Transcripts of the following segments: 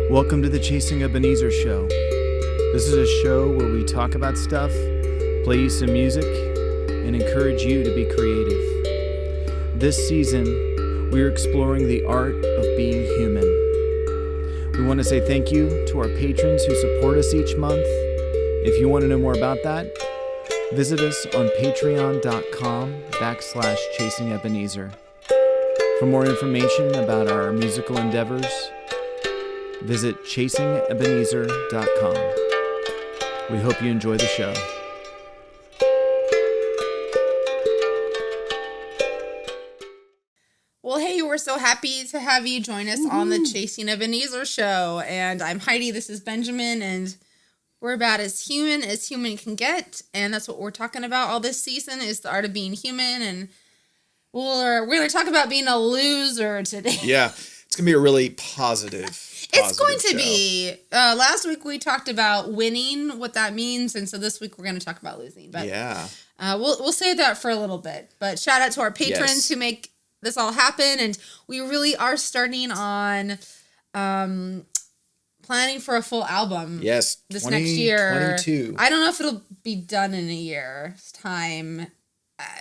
Welcome to the Chasing Ebenezer show. This is a show where we talk about stuff, play you some music, and encourage you to be creative. This season, we are exploring the art of being human. We want to say thank you to our patrons who support us each month. If you want to know more about that, visit us on patreon.com/Chasing Ebenezer. For more information about our musical endeavors, visit chasingebenezer.com. We hope you enjoy the show. Well, hey, we're so happy to have you join us on the Chasing Ebenezer show. And I'm Heidi, this is Benjamin, and we're about as human can get. And that's what we're talking about all this season is the art of being human. And we're going to talk about being a loser today. Yeah, it's going to be a really positive It's going to show. be. Last week we talked about winning, what that means, and so this week we're going to talk about losing. But yeah, we'll save that for a little bit. But shout out to our patrons who make this all happen, and we really are starting on planning for a full album. Yes, this next year. 2022. I don't know if it'll be done in a year's time.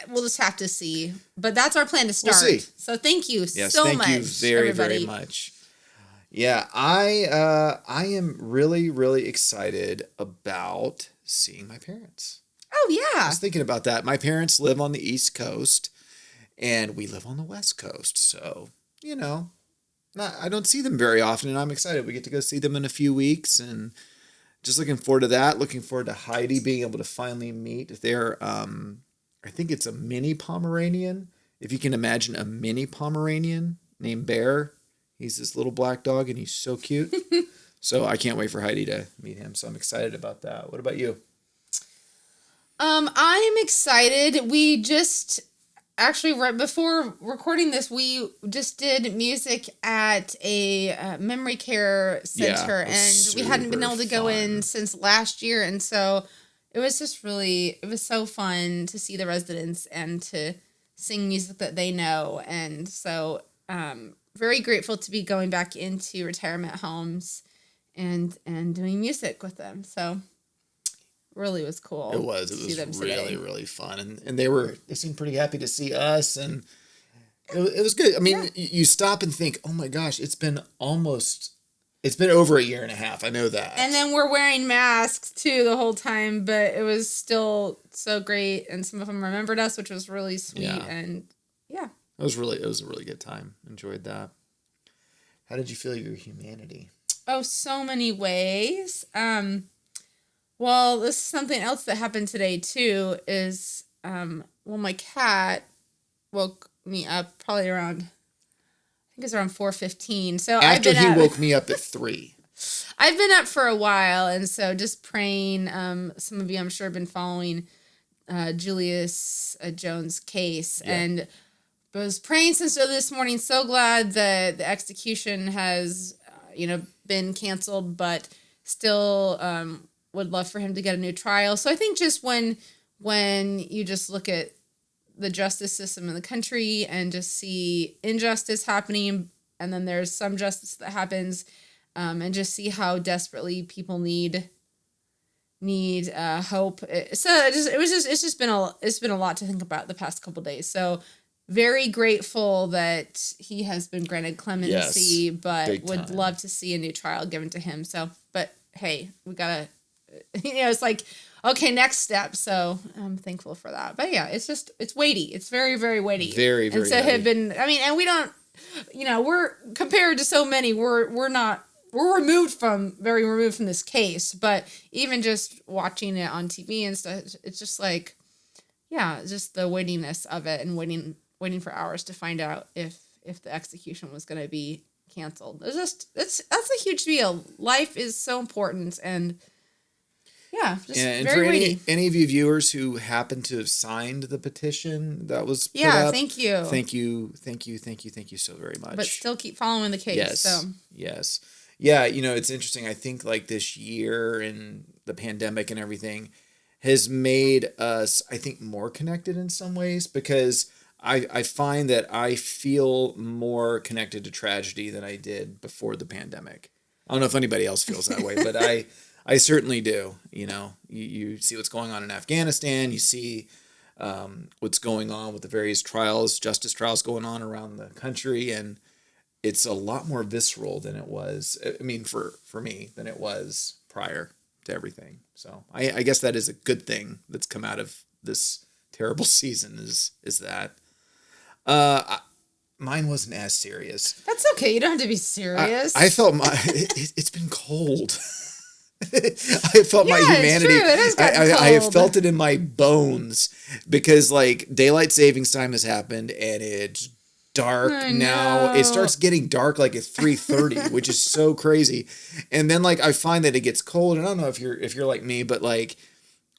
We'll just have to see. But that's our plan to start. We'll see. So thank you Yes, so thank much, you very, everybody. very much. Yeah, I am really, really excited about seeing my parents. Oh, I yeah. was thinking about that. My parents live on the East Coast, and we live on the West Coast. So, I don't see them very often, and I'm excited. We get to go see them in a few weeks, and just looking forward to that. Looking forward to Heidi being able to finally meet their, I think it's a mini Pomeranian. If you can imagine a mini Pomeranian named Bear. He's this little black dog, and he's so cute. So I can't wait for Heidi to meet him. So I'm excited about that. What about you? I am excited. We just actually right before recording this, we just did music at a memory care center, and we hadn't been able to go in since last year, and so it was just it was so fun to see the residents and to sing music that they know, and so very grateful to be going back into retirement homes and doing music with them. So really was cool. It was really, really fun. And they seemed pretty happy to see us, and it was good. I mean, you stop and think, oh my gosh, it's been over a year and a half. I know that. And then we're wearing masks too the whole time, but it was still so great. And some of them remembered us, which was really sweet. Yeah. And yeah. It was a really good time. Enjoyed that. How did you feel your humanity? Oh, so many ways. Well, this is something else that happened today too, is, my cat woke me up probably around, I think it's around 4:15. So After he woke me up at 3. I've been up for a while, and so just praying. Some of you, I'm sure, have been following Julius Jones' case, and was praying since this morning. So glad that the execution has, been canceled, but still would love for him to get a new trial. So I think just when you just look at the justice system in the country and just see injustice happening, and then there's some justice that happens, and just see how desperately people need hope. It's just been a lot to think about the past couple days. So very grateful that he has been granted clemency, but would love to see a new trial given to him. So, but hey, we gotta, it's like, okay, next step. So I'm thankful for that. But yeah, it's weighty. It's very, very weighty. Very, very and so heavy. And we don't, we're compared to so many, we're very removed from this case, but even just watching it on TV and stuff, it's just like, just the weightiness of it, and waiting for hours to find out if the execution was going to be canceled. That's a huge deal. Life is so important, and and very for weighty. any of you viewers who happen to have signed the petition that was put up, thank you. Thank you so very much. But still keep following the case. Yes. So. Yes. Yeah, it's interesting. I think like this year and the pandemic and everything has made us, I think, more connected in some ways, because I find that I feel more connected to tragedy than I did before the pandemic. I don't know if anybody else feels that way, but I certainly do. You know, you see what's going on in Afghanistan. You see what's going on with the various trials, justice trials going on around the country. And it's a lot more visceral than it was. I mean, for me, than it was prior to everything. So I guess that is a good thing that's come out of this terrible season is that. Mine wasn't as serious. That's okay. You don't have to be serious. I felt it's been cold. I felt my humanity. It's true. It has gotten cold. I have felt it in my bones because like daylight savings time has happened and it's dark now. It starts getting dark like at 3:30, which is so crazy. And then like I find that it gets cold, and I don't know if you're like me, but like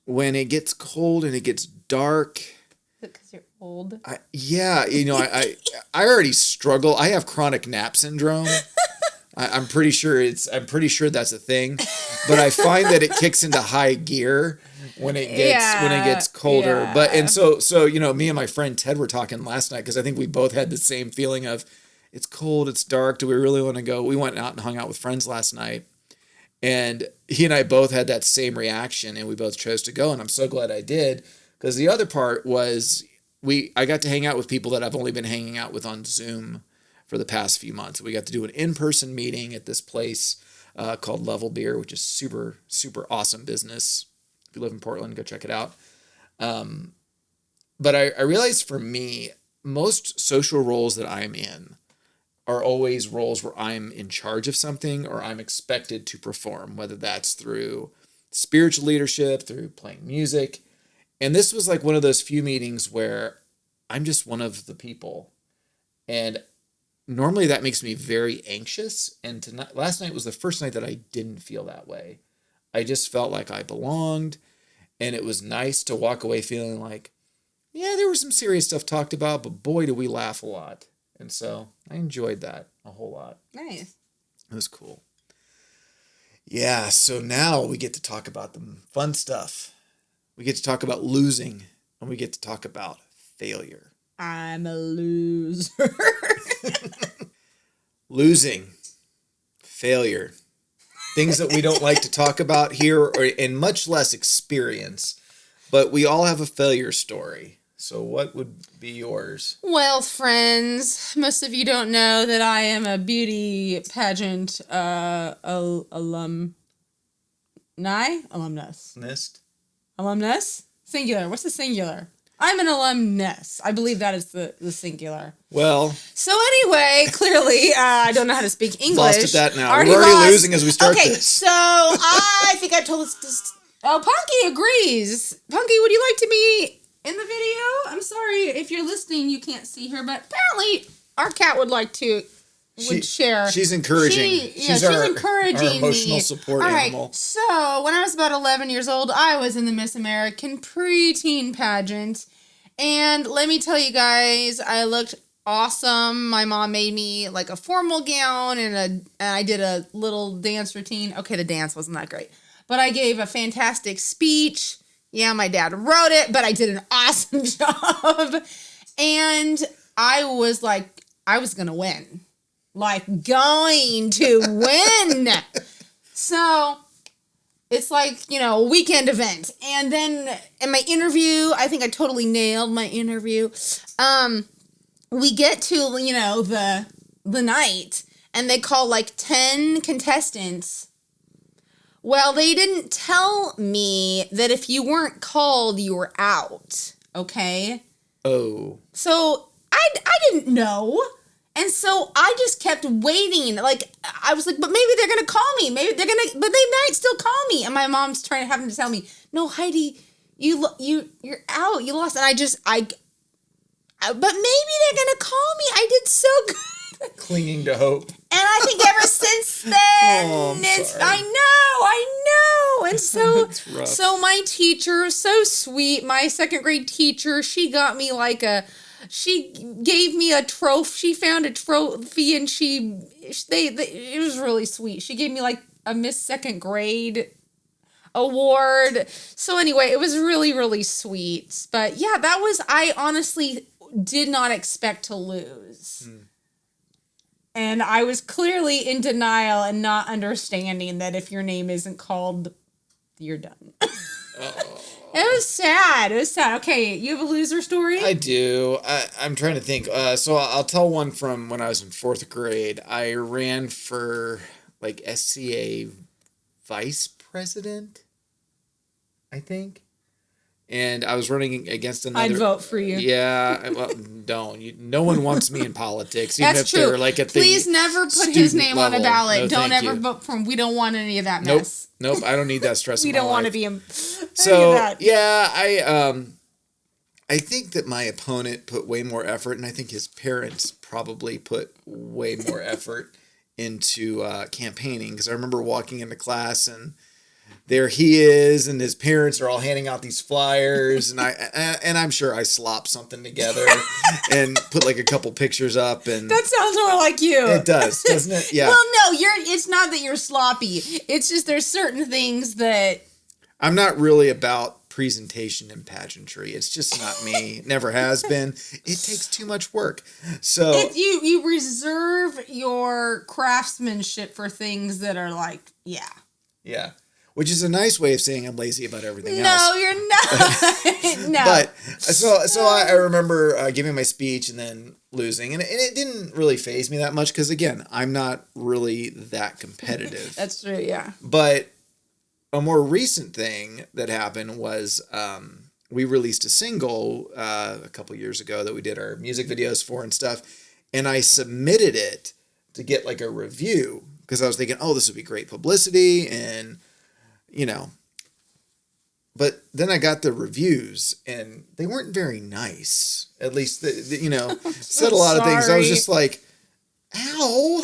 when it gets cold and it gets dark. Is it because you're old? I already struggle. I have chronic nap syndrome. I'm pretty sure that's a thing, but I find that it kicks into high gear when it gets colder. Yeah. But and so you know, me and my friend Ted were talking last night because I think we both had the same feeling of it's cold, it's dark. Do we really want to go? We went out and hung out with friends last night, and he and I both had that same reaction, and we both chose to go. And I'm so glad I did because the other part was I got to hang out with people that I've only been hanging out with on Zoom for the past few months. We got to do an in-person meeting at this place called Level Beer, which is super, super awesome business. If you live in Portland, go check it out. But I realized for me, most social roles that I'm in are always roles where I'm in charge of something or I'm expected to perform, whether that's through spiritual leadership, through playing music. And this was like one of those few meetings where I'm just one of the people. And normally that makes me very anxious. And last night was the first night that I didn't feel that way. I just felt like I belonged. And it was nice to walk away feeling like, yeah, there was some serious stuff talked about, but boy, did we laugh a lot. And so I enjoyed that a whole lot. Nice. It was cool. Yeah, so now we get to talk about the fun stuff. We get to talk about losing, and we get to talk about failure. I'm a loser. Losing, failure, things that we don't like to talk about here, and much less experience. But we all have a failure story. So what would be yours? Well, friends, most of you don't know that I am a beauty pageant alumnus. Alumnus? Singular. What's the singular? I'm an alumnus. I believe that is the singular. Well. So anyway, clearly, I don't know how to speak English. Lost at that now. We're already losing as we start this. Okay, so I think I told this. Oh, Punky agrees. Punky, would you like to be in the video? I'm sorry if you're listening, you can't see her, but apparently our cat would like to. Share. She's encouraging. She's encouraging our emotional me. support All right. animal. So when I was about 11 years old, I was in the Miss American preteen pageant, and let me tell you guys, I looked awesome. My mom made me like a formal gown, and I did a little dance routine. Okay, the dance wasn't that great, but I gave a fantastic speech. Yeah, my dad wrote it, but I did an awesome job, and I was like, I was gonna win. Like going to win. So it's like, a weekend event. And then in my interview, I think I totally nailed my interview. We get to, the night and they call like 10 contestants. Well, they didn't tell me that if you weren't called, you were out. Okay. Oh. So I didn't know. And so I just kept waiting. Like, I was like, but maybe they're going to call me. But they might still call me. And my mom's having to tell me, no, Heidi, you're out. You lost. And but maybe they're going to call me. I did so good. Clinging to hope. And I think ever since then, I know. And so my teacher, so sweet, my second grade teacher, she got me like she gave me a trophy. She found a trophy, and it was really sweet. She gave me like a Miss Second Grade award. So anyway, it was really, really sweet. But yeah, I honestly did not expect to lose. And I was clearly in denial and not understanding that if your name isn't called, you're done. It was sad. It was sad. Okay, you have a loser story? I do. I'm trying to think. So I'll tell one from when I was in 4th grade. I ran for like SCA vice president, I think. And I was running against another. I'd vote for you. Yeah, well, don't. No one wants me in politics, even That's if true. they're like at Please the never put his name on a level. ballot. No, don't thank ever you. vote for him. We don't want any of that mess. Nope. I don't need that stress. We in my don't want to life. be in. So that. yeah, I think that my opponent put way more effort, and I think his parents probably put way more effort into campaigning. Because I remember walking into class and there he is, and his parents are all handing out these flyers, and I'm sure I slopped something together and put like a couple pictures up, and That sounds more like you. it does, doesn't it? Yeah. Well, no, it's not that you're sloppy. It's just there's certain things that I'm not really about presentation and pageantry. It's just not me. Never has been. It takes too much work. So you reserve your craftsmanship for things that are like, yeah. Which is a nice way of saying I'm lazy about everything else. No, you're not. No. But so I remember giving my speech and then losing, and it didn't really faze me that much because again, I'm not really that competitive. That's true. Yeah. But a more recent thing that happened was we released a single a couple years ago that we did our music videos for and stuff, and I submitted it to get like a review because I was thinking, oh, this would be great publicity and. But then I got the reviews and they weren't very nice. At least, said a lot of things. I was just like, ow.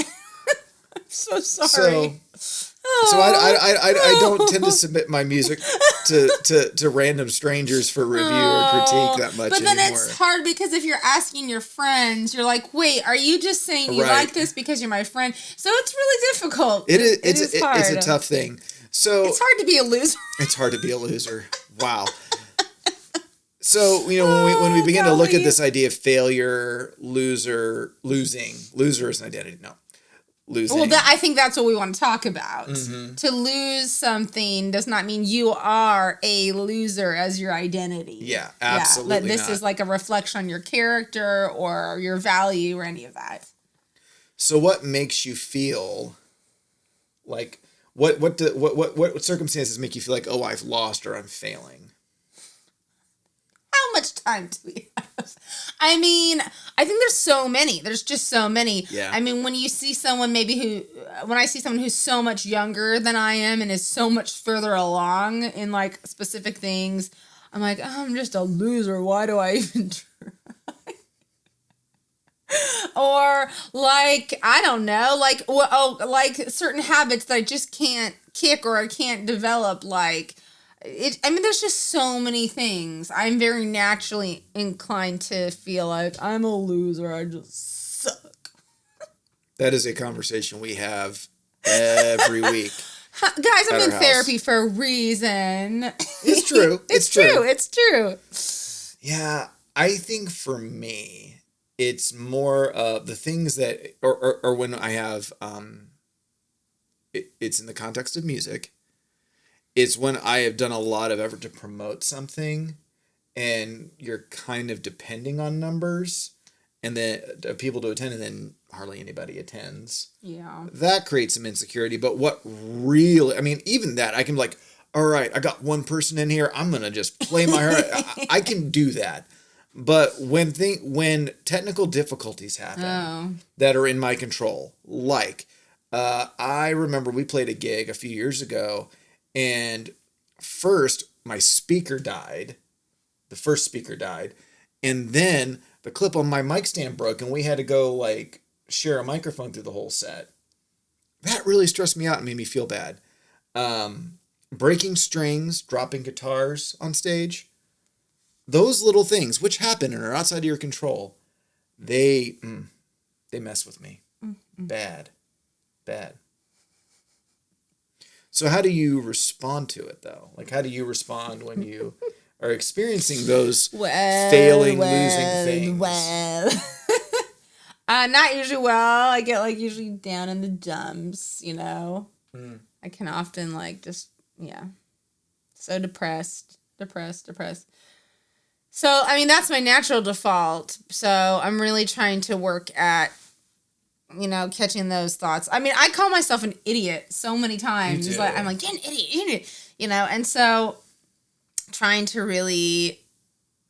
So sorry. So I don't tend to submit my music to random strangers for review or critique that much But then anymore. it's hard because if you're asking your friends, you're like, wait, are you just saying you Right. like this because you're my friend? So it's really difficult. It's hard. a tough thing. So It's hard to be a loser. It's hard to be a loser. Wow. So, when we begin to look at this idea of failure, losing is an identity. No. Losing. Well, I think that's what we want to talk about. Mm-hmm. To lose something does not mean you are a loser as your identity. Yeah, absolutely This is like a reflection on your character or your value or any of that. So what makes you feel like what circumstances make you feel like, oh, I've lost or I'm failing? How much time do we have? I mean, I think there's so many. There's just so many. Yeah. I mean, when you see someone when I see someone who's so much younger than I am and is so much further along in like specific things, I'm like, oh, I'm just a loser. Why do I even try? Or like, I don't know, like certain habits that I just can't kick or I can't develop, like there's just so many things. I'm very naturally inclined to feel like I'm a loser. I just suck. That is a conversation we have every week. Guys, I'm At in our therapy house. for a reason. It's true. It's true. It's true. Yeah, I think for me, it's more of the things that, or when I have, it's in the context of music. It's when I have done a lot of effort to promote something and you're kind of depending on numbers and then people to attend and then hardly anybody attends. Yeah. That creates some insecurity. But what really, even that, I can be like, all right, I got one person in here. I'm going to just play my heart. I can do that. But when technical difficulties happen that are in my control, like I remember we played a gig a few years ago, and first my speaker died. The first speaker died, and then the clip on my mic stand broke, and we had to go like share a microphone through the whole set. That really stressed me out and made me feel bad. Breaking strings, dropping guitars on stage. Those little things, which happen and are outside of your control, they mess with me. Mm-hmm. Bad. So how do you respond to it, though? Like, how do you respond when you are experiencing those losing things? Well, Not usually well. I get like usually down in the dumps, you know. I can often like just, so depressed. So, I mean, that's my natural default. So I'm really trying to work at, catching those thoughts. I mean, I call myself an idiot so many times. It's like, I'm like, you're an idiot, and so trying to really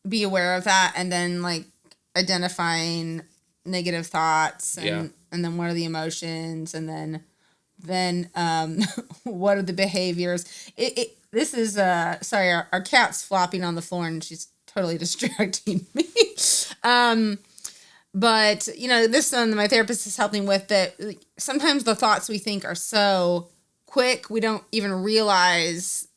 be aware of that and then like identifying negative thoughts and then what are the emotions and then what are the behaviors. This is sorry, our cat's flopping on the floor and she's totally distracting me. But this one my therapist is helping with, that sometimes the thoughts we think are so quick we don't even realize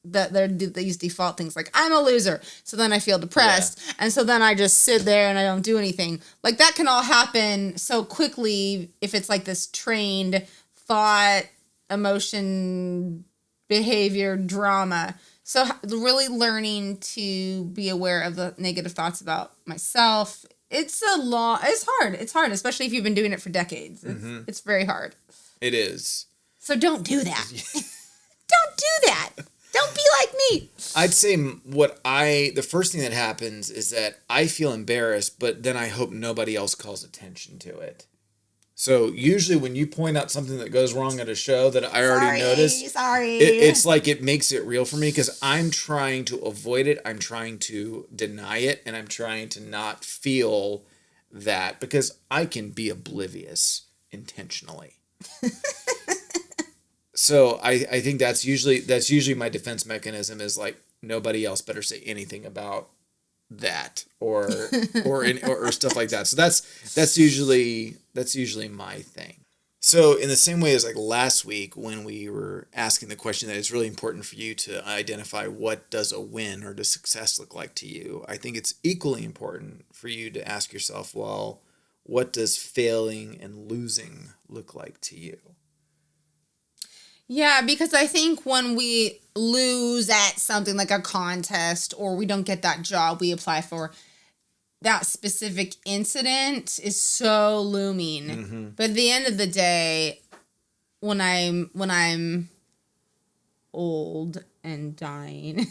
that they're these default things, like I'm a loser, so then I feel depressed, and so then I just sit there and I don't do anything. Like that can all happen so quickly if it's like this trained thought, emotion, behavior, drama. So really learning to be aware of the negative thoughts about myself. It's hard, especially if you've been doing it for decades. It's very hard. It is. So don't do that. Don't do that. Don't be like me. I'd say the first thing that happens is that I feel embarrassed, but then I hope nobody else calls attention to it. So usually when you point out something that goes wrong at a show that I already noticed, it's like it makes it real for me because I'm trying to avoid it. I'm trying to deny it, and I'm trying to not feel that because I can be oblivious intentionally. So I think that's usually my defense mechanism is like nobody else better say anything about that or stuff like that. So that's usually my thing. So in the same way as like last week when we were asking the question that it's really important for you to identify what does a win or does success look like to you, I think it's equally important for you to ask yourself, well, what does failing and losing look like to you? Yeah, because I think when we lose at something like a contest or we don't get that job we apply for, that specific incident is so looming. But at the end of the day, when I'm old and dying,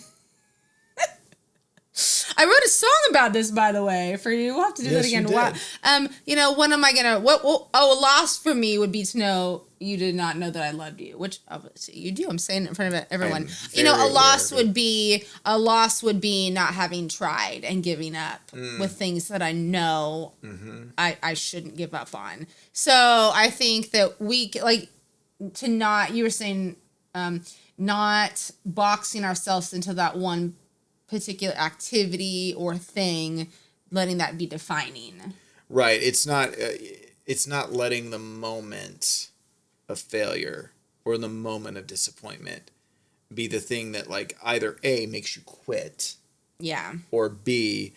I wrote a song about this, by the way, for you. We'll have to do that again. When am I gonna? A loss for me would be to know you did not know that I loved you, which obviously you do. I'm saying it in front of everyone. A loss would be not having tried and giving up with things that I know I shouldn't give up on. So I think that we like to not. You were saying not boxing ourselves into that one particular activity or thing, letting that be defining. Right. It's not letting the moment of failure or the moment of disappointment be the thing that like either A, makes you quit. Yeah. Or B,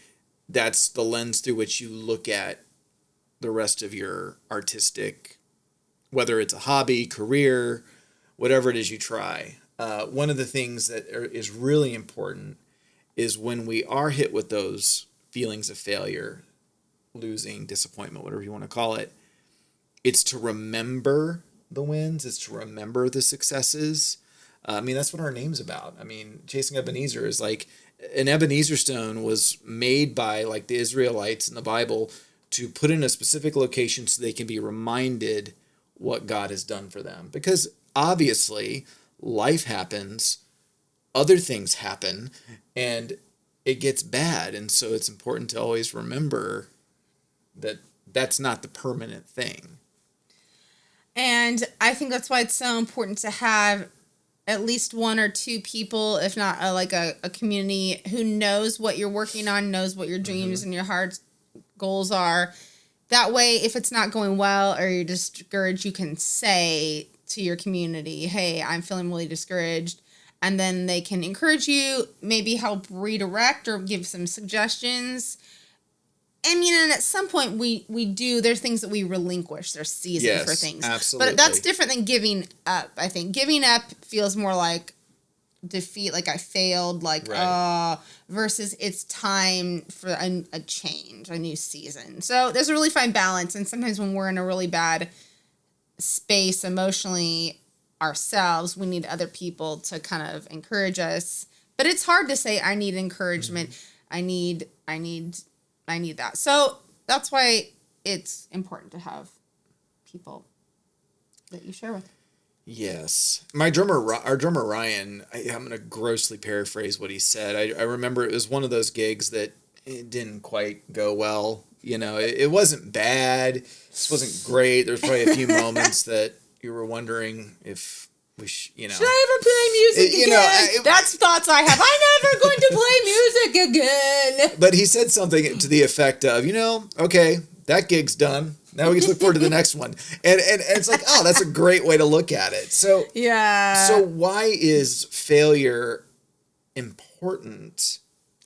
that's the lens through which you look at the rest of your artistic, whether it's a hobby, career, whatever it is you try. One of the things that is really important is when we are hit with those feelings of failure, losing, disappointment, whatever you want to call it, it's to remember the wins, it's to remember the successes. I mean, that's what our name's about. I mean, Chasing Ebenezer is like, an Ebenezer stone was made by like the Israelites in the Bible to put in a specific location so they can be reminded what God has done for them. Because obviously life happens, other things happen, and it gets bad. And so it's important to always remember that that's not the permanent thing. And I think that's why it's so important to have at least one or two people, if not a community who knows what you're working on, knows what your dreams and your heart goals are. That way, if it's not going well or you're discouraged, you can say to your community, hey, I'm feeling really discouraged. And then they can encourage you, maybe help redirect or give some suggestions. And, and at some point there's things that we relinquish. There's season for things. Absolutely. But that's different than giving up, I think. Giving up feels more like defeat, like I failed, like, Right. versus it's time for a change, a new season. So there's a really fine balance. And sometimes when we're in a really bad space emotionally ourselves, we need other people to kind of encourage us. But it's hard to say, I need encouragement. I need that. So that's why it's important to have people that you share with. Yes. Our drummer Ryan, I'm going to grossly paraphrase what he said. I remember it was one of those gigs that it didn't quite go well. You know, it wasn't bad. It wasn't great. There's probably a few moments that you were wondering if we should I ever play music again? That's thoughts I have. I'm never going to play music again. But he said something to the effect of, okay, that gig's done. Now we get to look forward to the next one. And it's like, oh, that's a great way to look at it. So, yeah. So why is failure important?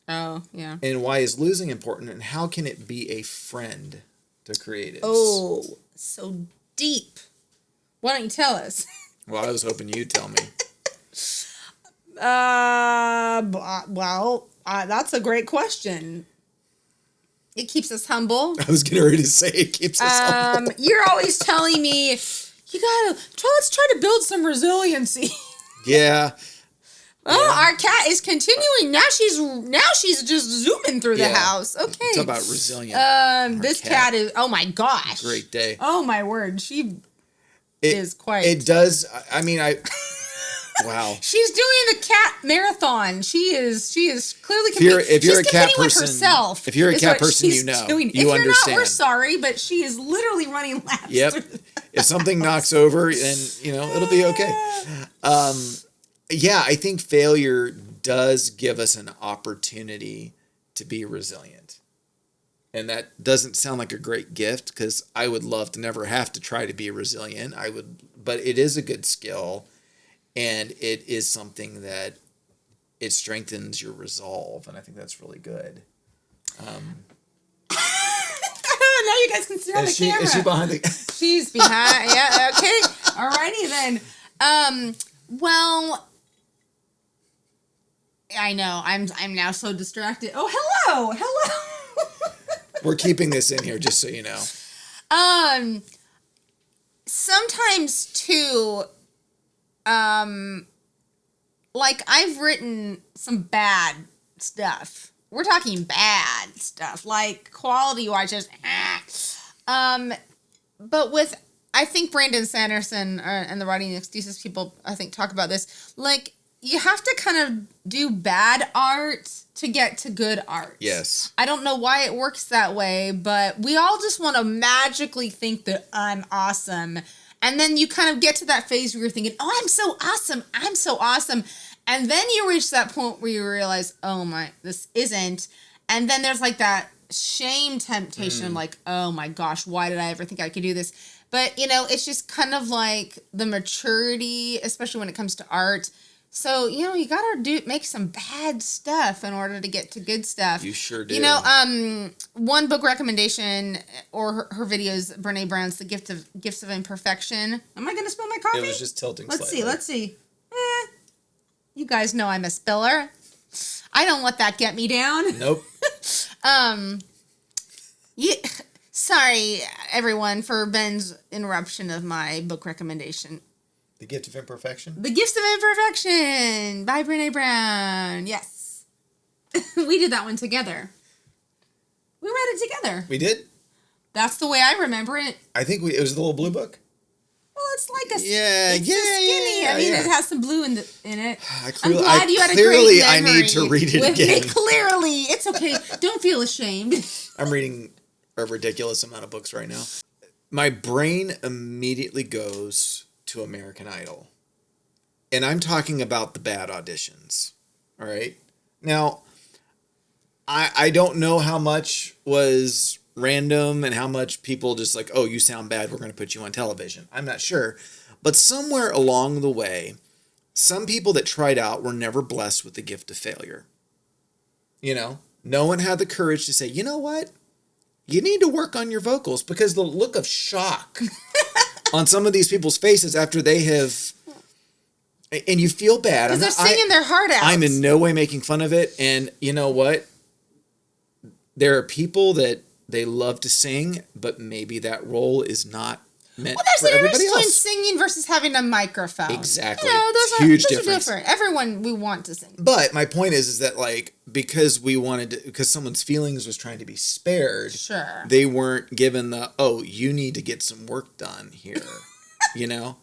Oh, yeah. And why is losing important? And how can it be a friend to creatives? Oh, so deep. Why don't you tell us? Well, I was hoping you'd tell me. That's a great question. It keeps us humble. I was getting ready to say it keeps us humble. You're always telling me, let's try to build some resiliency. Yeah. Well, our cat is continuing. Now she's just zooming through the house. Okay. Talk about resilient. This cat is, oh my gosh. Great day. Oh my word. She is quite. It does. I mean, wow. She's doing the cat marathon. She is clearly competing. If you're a cat with person, herself. If you're a cat person, you If understand. Not, we're sorry, but she is literally running laps. Yep. If something knocks over, then it'll be okay. Yeah, I think failure does give us an opportunity to be resilient. And that doesn't sound like a great gift, because I would love to never have to try to be resilient. But it is a good skill, and it is something that it strengthens your resolve, and I think that's really good. Now you guys can see on the camera. Is she behind the... She's behind. Yeah, okay. Alrighty then. Well, I know. I'm now so distracted. Oh, hello. We're keeping this in here, just so you know. Sometimes too, like I've written some bad stuff. We're talking bad stuff, like quality-wise, just but I think Brandon Sanderson and the Writing Excuses people, I think, talk about this. Like, you have to kind of do bad art to get to good art. Yes. I don't know why it works that way, but we all just want to magically think that I'm awesome. And then you kind of get to that phase where you're thinking, oh, I'm so awesome. I'm so awesome. And then you reach that point where you realize, oh my, this isn't. And then there's like that shame temptation of like, oh my gosh, why did I ever think I could do this? But, it's just kind of like the maturity, especially when it comes to art. So, you got to make some bad stuff in order to get to good stuff. You sure do. One book recommendation or her videos, Brene Brown's The Gifts of Imperfection. Am I going to spill my coffee? It was just tilting slightly. Let's see. You guys know I'm a spiller. I don't let that get me down. Nope. Sorry, everyone, for Ben's interruption of my book recommendation. The Gift of Imperfection? The Gifts of Imperfection by Brene Brown. Yes. We did that one together. We read it together. We did? That's the way I remember it. I think it was the little blue book. Well, it's like a skinny. I mean, it has some blue in it. I'm glad you had a great memory. I need to read it again. Clearly, it's okay. Don't feel ashamed. I'm reading a ridiculous amount of books right now. My brain immediately goes to American Idol. And I'm talking about the bad auditions. All right? Now, I don't know how much was random and how much people just like, oh, you sound bad, we're going to put you on television. I'm not sure. But somewhere along the way, some people that tried out were never blessed with the gift of failure. No one had the courage to say, you know what? You need to work on your vocals, because the look of shock on some of these people's faces after they have And you feel bad. Because they're singing their heart out. I'm in no way making fun of it. And you know what? There are people that they love to sing, but maybe that role is not meant for everybody else. Between singing versus having a microphone. Exactly. You know, those are difference. different. Everyone, we want to sing. But my point is that like, because someone's feelings was trying to be spared. Sure. They weren't given you need to get some work done here, you know?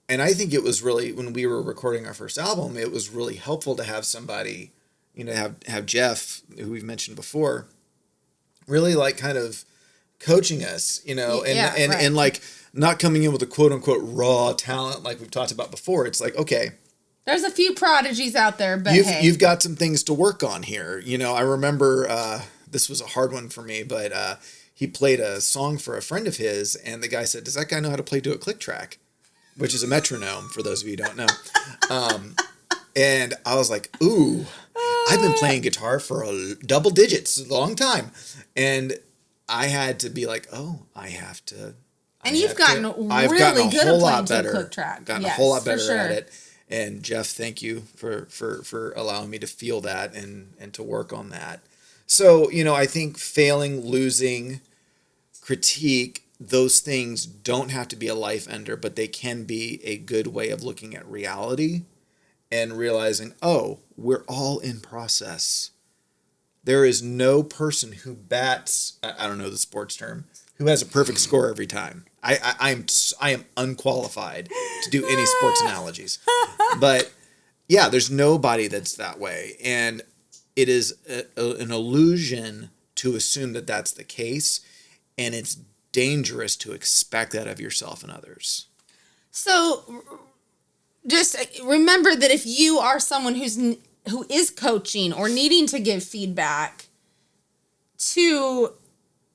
And I think it was really, when we were recording our first album, it was really helpful to have somebody, you know, have Jeff, who we've mentioned before, really like kind of coaching us, you know, and like not coming in with a quote unquote raw talent like we've talked about before. It's like, okay, there's a few prodigies out there, but you've got some things to work on here. You know, I remember this was a hard one for me, but he played a song for a friend of his, and the guy said, "Does that guy know how to play a click track?" Which is a metronome, for those of you who don't know. And I was like, ooh, I've been playing guitar for double digits a long time. And I had to be like, I have to. And you've gotten really good at playing to a click track. Gotten a whole lot better at it. And Jeff, thank you for allowing me to feel that and to work on that. So, you know, I think failing, losing, critique, those things don't have to be a life ender, but they can be a good way of looking at reality and realizing, we're all in process. There is no person who bats, I don't know the sports term, who has a perfect score every time. I am unqualified to do any sports analogies. But yeah, there's nobody that's that way. And it is an illusion to assume that that's the case. And it's dangerous to expect that of yourself and others. So just remember that if you are someone who is coaching or needing to give feedback, to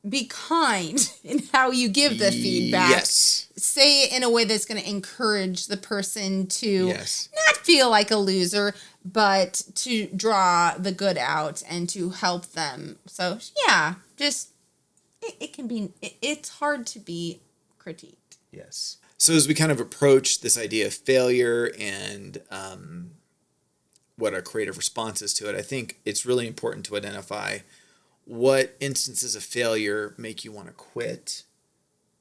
be kind in how you give the feedback. Yes. Say it in a way that's going to encourage the person to not feel like a loser, but to draw the good out and to help them. So yeah, just it can be, it's hard to be critiqued. Yes. So as we kind of approach this idea of failure and what our creative response is to it, I think it's really important to identify what instances of failure make you want to quit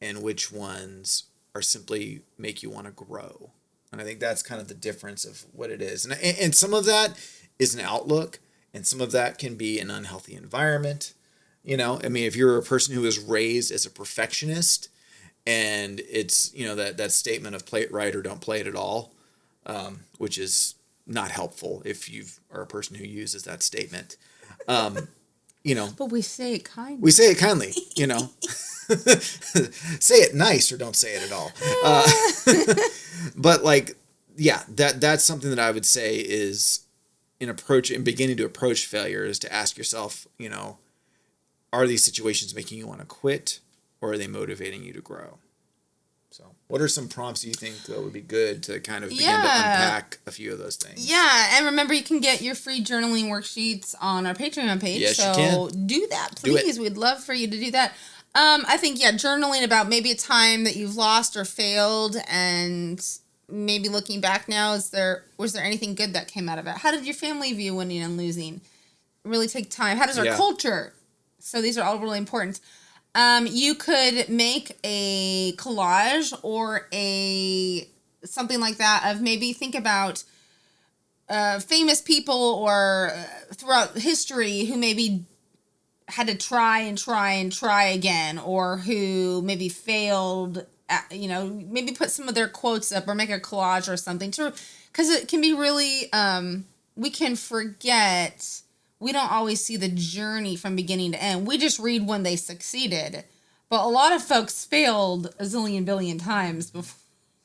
and which ones are simply make you want to grow. And I think that's kind of the difference of what it is. And some of that is an outlook, and some of that can be an unhealthy environment. You know, I mean, if you're a person who is raised as a perfectionist, and it's, you know, that statement of play it right or don't play it at all, which is not helpful if you are a person who uses that statement. You know, but we say it kindly. We say it kindly, you know. Say it nice or don't say it at all. But like, yeah, that's something that I would say is in beginning to approach failure is to ask yourself, you know, are these situations making you want to quit, or are they motivating you to grow? So what are some prompts you think that would be good to kind of begin to unpack a few of those things? Yeah, and remember, you can get your free journaling worksheets on our Patreon page. Yes, so you can. Do that, please. We'd love for you to do that. I think, journaling about maybe a time that you've lost or failed, and maybe looking back now, was there anything good that came out of it? How did your family view winning and losing? Really take time. How does our culture? So these are all really important. You could make a collage or something like that of maybe think about famous people or throughout history who maybe had to try again, or who maybe failed at, maybe put some of their quotes up or make a collage or something, because it can be really, we can forget. We don't always see the journey from beginning to end. We just read when they succeeded. But a lot of folks failed a zillion billion times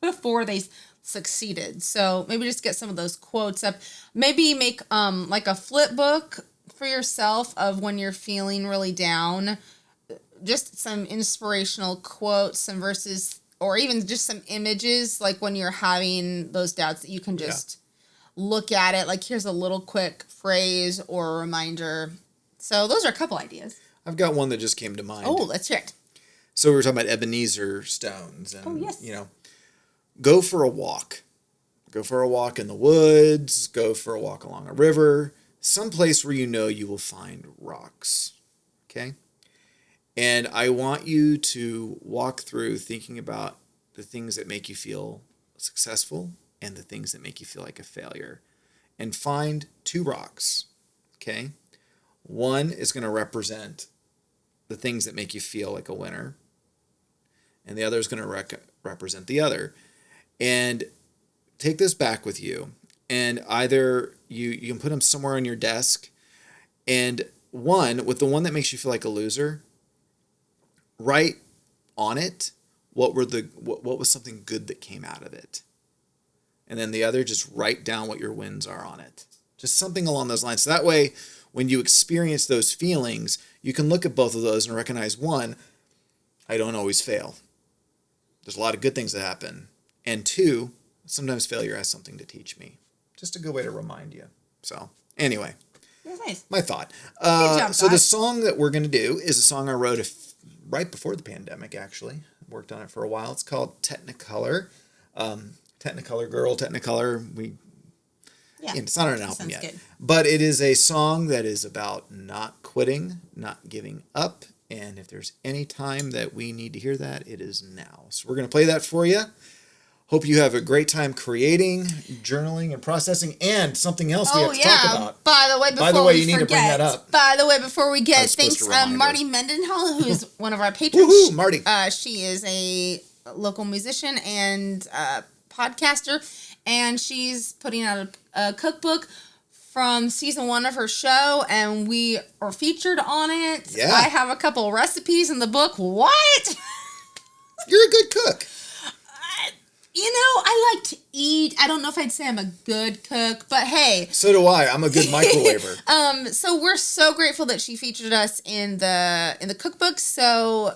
before they succeeded. So maybe just get some of those quotes up. Maybe make like a flip book for yourself of when you're feeling really down. Just some inspirational quotes, some verses, or even just some images, like when you're having those doubts, that you can just look at it. Like, here's a little quick phrase or a reminder. So those are a couple ideas. I've got one that just came to mind. Oh, let's hear it. So we were talking about Ebenezer stones. And, you know, go for a walk. Go for a walk in the woods, go for a walk along a river, someplace where you know you will find rocks, okay? And I want you to walk through thinking about the things that make you feel successful and the things that make you feel like a failure. And find 2 rocks, okay? One is going to represent the things that make you feel like a winner, and the other is going to represent the other. And take this back with you, and either you can put them somewhere on your desk, and with the one that makes you feel like a loser, write on it what was something good that came out of it. And then the other, just write down what your wins are on it. Just something along those lines. So that way, when you experience those feelings, you can look at both of those and recognize, 1, I don't always fail. There's a lot of good things that happen. And 2, sometimes failure has something to teach me. Just a good way to remind you. So, anyway. That's nice. My thought. Good job, so the Josh. song that we're going to do is a song I wrote right before the pandemic, actually. Worked on it for a while. It's called Technicolor. Technicolor Girl, Technicolor. It's not an album yet. Good. But it is a song that is about not quitting, not giving up. And if there's any time that we need to hear that, it is now. So we're going to play that for you. Hope you have a great time creating, journaling, and processing, and something else we have to talk about. By the way, you need to bring that up. By the way, before we get, thanks, Marty Mendenhall, who is one of our patrons. Woohoo, Marty. She is a local musician and podcaster, and she's putting out a cookbook from season 1 of her show, and we are featured on it. Yeah. I have a couple recipes in the book. What? You're a good cook. I like to eat. I don't know if I'd say I'm a good cook, but hey. So do I. I'm a good microwaver. So we're so grateful that she featured us in the cookbook. So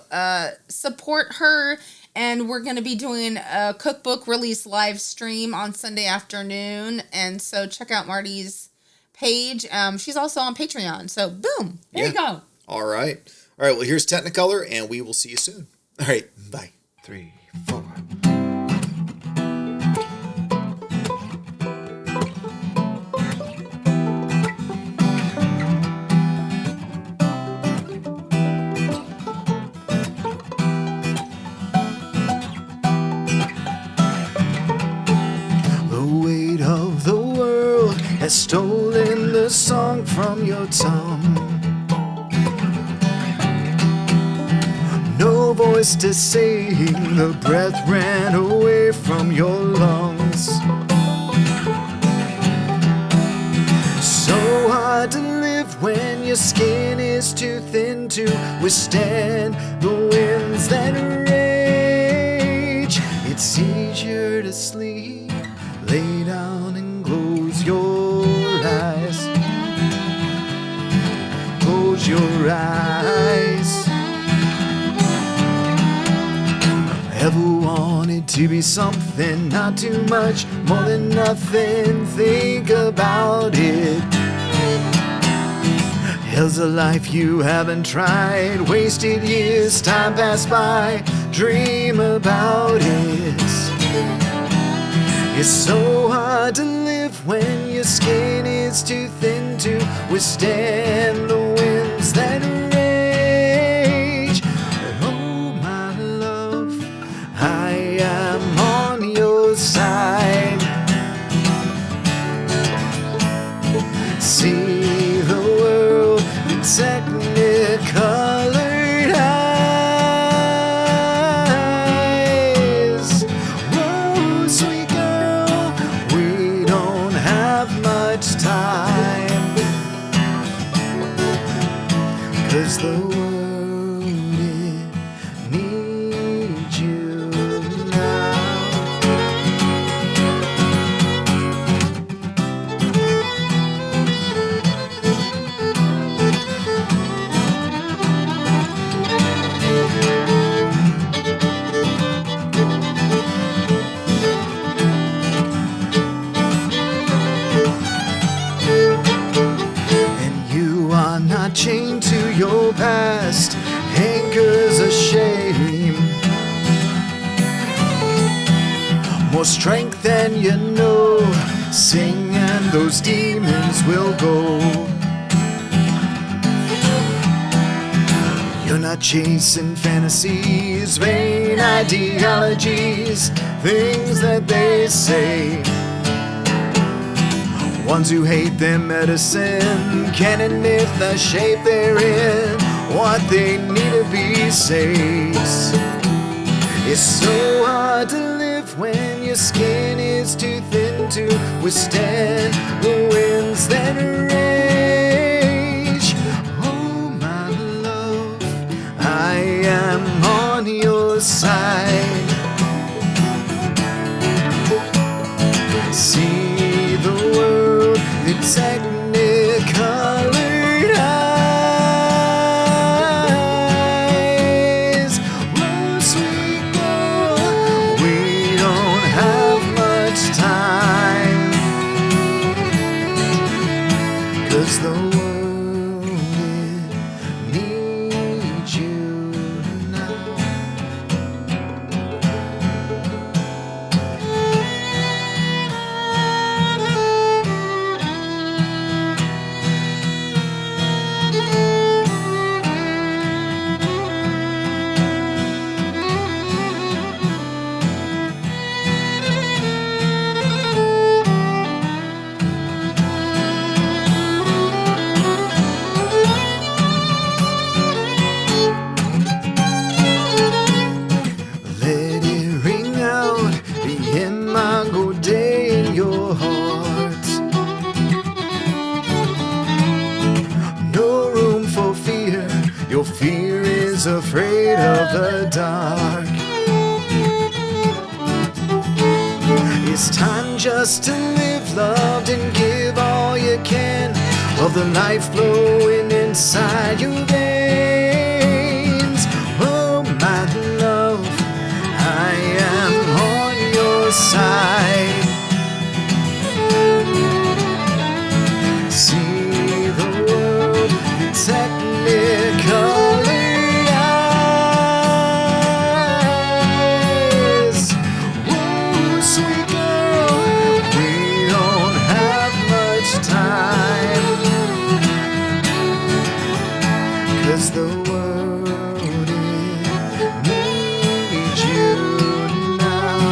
support her, and we're going to be doing a cookbook release live stream on Sunday afternoon. And so check out Marty's page. She's also on Patreon. So boom, there you go. All right. Well, here's Technicolor, and we will see you soon. All right. Bye. 3, 4. Has stolen the song from your tongue. No voice to sing, the breath ran away from your lungs. So hard to live when your skin is too thin to withstand the winds that rage. It's easier to sleep, lay down and close your eyes. Close your eyes. Ever wanted to be something, not too much, more than nothing? Think about it. Hell's a life you haven't tried, wasted years, time passed by. Dream about it. It's so hard to live when your skin is too thin to withstand the winds that rage. Oh, my love, I am on your side. See the world in technicolored eyes. Whoa, sweet girl, we don't have much time. more strength than you know. Sing and those demons will go. You're not chasing fantasies, vain ideologies, things that they say. Ones who hate their medicine can't admit the shape they're in, what they need to be saves. It's so hard to live when your skin is too thin to withstand the winds that rage. Oh my love, I am on your side. See the world in Technicolor eyes. Oh sweet girl, we don't have much time, 'cause the world needs you now. Let it ring out the imago Dei in your heart. No room for fear, your fear is afraid of the dark. It's time just to live loved and give all you can of the life flowing inside your veins. Oh my love, I am on your side. See the world in Technicolor eyes. Oh, sweet girl, we don't have much time, 'cause the world needs you now.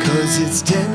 'Cause it's 10